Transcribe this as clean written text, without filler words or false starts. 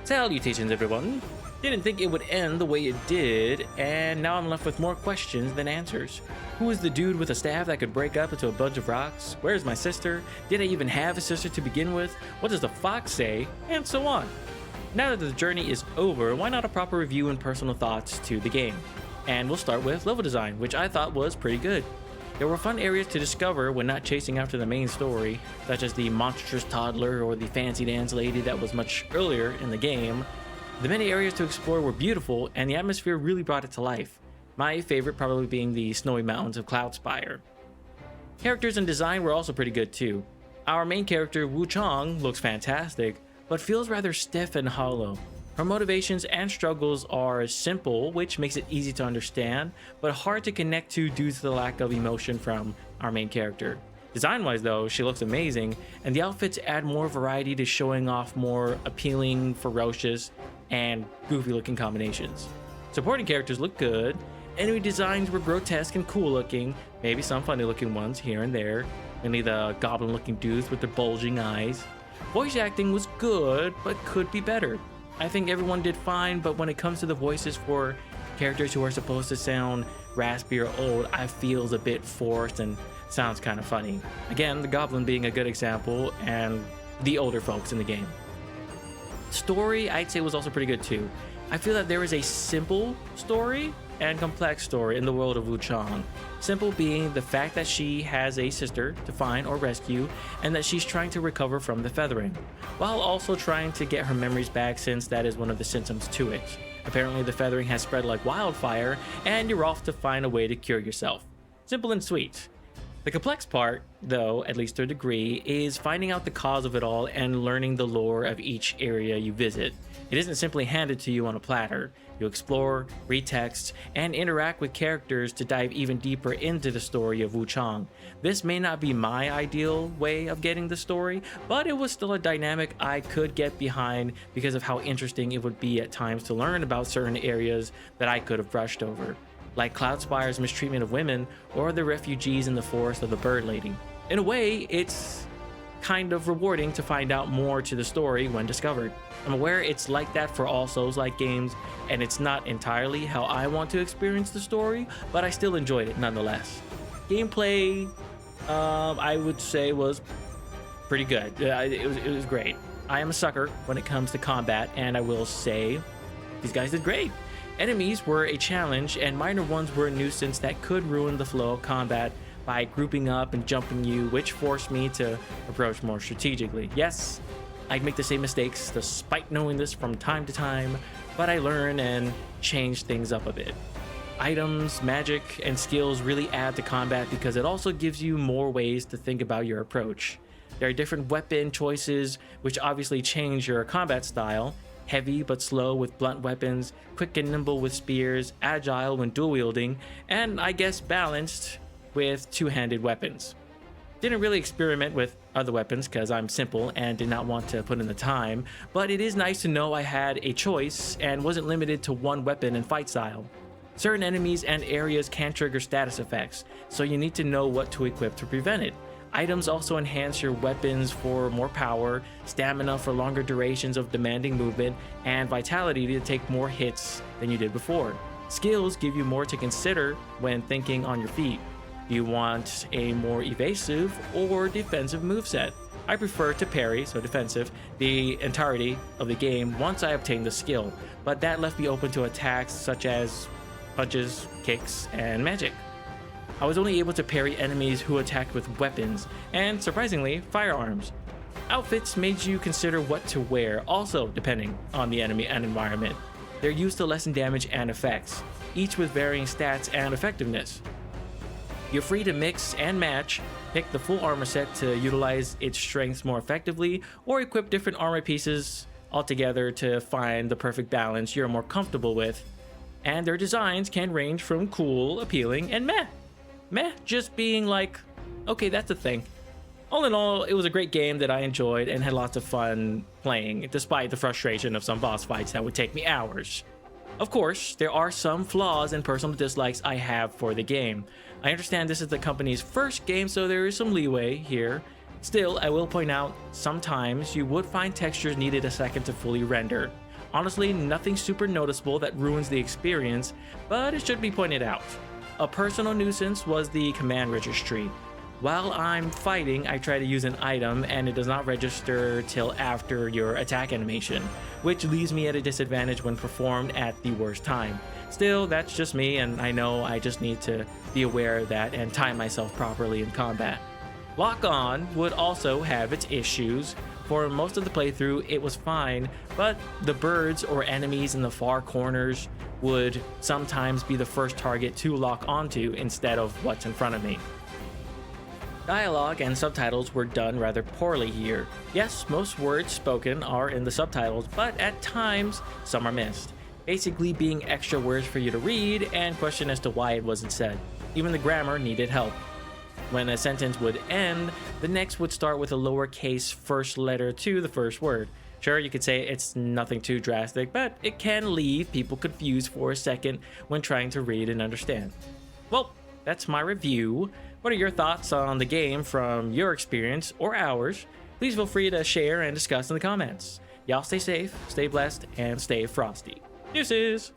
Salutations everyone! Didn't think it would end the way it did, and now I'm left with more questions than answers. Who is the dude with a staff that could break up into a bunch of rocks? Where's my sister? Did I even have a sister to begin with? What does the fox say? And so on. Now that the journey is over, why not a proper review and personal thoughts to the game? And we'll start with level design, which I thought was pretty good. There were fun areas to discover when not chasing after the main story, such as the monstrous toddler or the fancy dance lady that was much earlier in the game. The many areas to explore were beautiful, and the atmosphere really brought it to life. My favorite probably being the snowy mountains of Cloudspire. Characters and design were also pretty good too. Our main character, Wuchang, looks fantastic, but feels rather stiff and hollow. Her motivations and struggles are simple, which makes it easy to understand, but hard to connect to due to the lack of emotion from our main character. Design-wise though, she looks amazing, and the outfits add more variety to showing off more appealing, ferocious, and goofy looking combinations. Supporting characters look good, enemy designs were grotesque and cool looking, maybe some funny looking ones here and there, mainly the goblin looking dudes with their bulging eyes. Voice acting was good, but could be better. I think everyone did fine, but when it comes to the voices for characters who are supposed to sound raspy or old, I feels a bit forced and sounds kind of funny. Again, the goblin being a good example, and the older folks in the game. Story, I'd say, was also pretty good too. I feel that there is a simple story and complex story in the world of Wuchang. Simple being the fact that she has a sister to find or rescue, and that she's trying to recover from the feathering, while also trying to get her memories back, since that is one of the symptoms to it. Apparently the feathering has spread like wildfire, and you're off to find a way to cure yourself. Simple and sweet. The complex part, though, at least to a degree, is finding out the cause of it all and learning the lore of each area you visit. It isn't simply handed to you on a platter. You explore, read text, and interact with characters to dive even deeper into the story of Wuchang. This may not be my ideal way of getting the story, but it was still a dynamic I could get behind because of how interesting it would be at times to learn about certain areas that I could have brushed over, like Cloudspire's mistreatment of women or the refugees in the forest of the Bird Lady. In a way, it's kind of rewarding to find out more to the story when discovered. I'm aware it's like that for all Souls-like games, and it's not entirely how I want to experience the story, but I still enjoyed it nonetheless. Gameplay, I would say, was pretty good. It was great. I am a sucker when it comes to combat, and I will say these guys did great. Enemies were a challenge, and minor ones were a nuisance that could ruin the flow of combat by grouping up and jumping you, which forced me to approach more strategically. Yes, I'd make the same mistakes despite knowing this from time to time, but I learn and change things up a bit. Items, magic, and skills really add to combat because it also gives you more ways to think about your approach. There are different weapon choices, which obviously change your combat style. Heavy but slow with blunt weapons, quick and nimble with spears, agile when dual wielding, and I guess balanced with two-handed weapons. Didn't really experiment with other weapons because I'm simple and did not want to put in the time, but it is nice to know I had a choice and wasn't limited to one weapon and fight style. Certain enemies and areas can trigger status effects, so you need to know what to equip to prevent it. Items also enhance your weapons for more power, stamina for longer durations of demanding movement, and vitality to take more hits than you did before. Skills give you more to consider when thinking on your feet. Do you want a more evasive or defensive moveset? I prefer to parry, so defensive, the entirety of the game once I obtain the skill, but that left me open to attacks such as punches, kicks, and magic. I was only able to parry enemies who attacked with weapons, and surprisingly, firearms. Outfits made you consider what to wear, also depending on the enemy and environment. They're used to lessen damage and effects, each with varying stats and effectiveness. You're free to mix and match, pick the full armor set to utilize its strengths more effectively, or equip different armor pieces altogether to find the perfect balance you're more comfortable with. And their designs can range from cool, appealing, and meh. Meh just being like, okay, that's a thing. All in all, it was a great game that I enjoyed and had lots of fun playing, despite the frustration of some boss fights that would take me hours. Of course, there are some flaws and personal dislikes I have for the game. I understand this is the company's first game, so there is some leeway here. Still, I will point out, sometimes you would find textures needed a second to fully render. Honestly, nothing super noticeable that ruins the experience, but it should be pointed out. A personal nuisance was the command registry. While I'm fighting, I try to use an item and it does not register till after your attack animation, which leaves me at a disadvantage when performed at the worst time. Still, that's just me, and I know I just need to be aware of that and time myself properly in combat. Lock on would also have its issues. For most of the playthrough, it was fine, but the birds or enemies in the far corners would sometimes be the first target to lock onto instead of what's in front of me. Dialogue and subtitles were done rather poorly here. Yes, most words spoken are in the subtitles, but at times, some are missed. Basically being extra words for you to read and question as to why it wasn't said. Even the grammar needed help. When a sentence would end, the next would start with a lowercase first letter to the first word. Sure, you could say it's nothing too drastic, but it can leave people confused for a second when trying to read and understand. Well, that's my review. What are your thoughts on the game from your experience or ours? Please feel free to share and discuss in the comments. Y'all stay safe, stay blessed, and stay frosty. Deuces!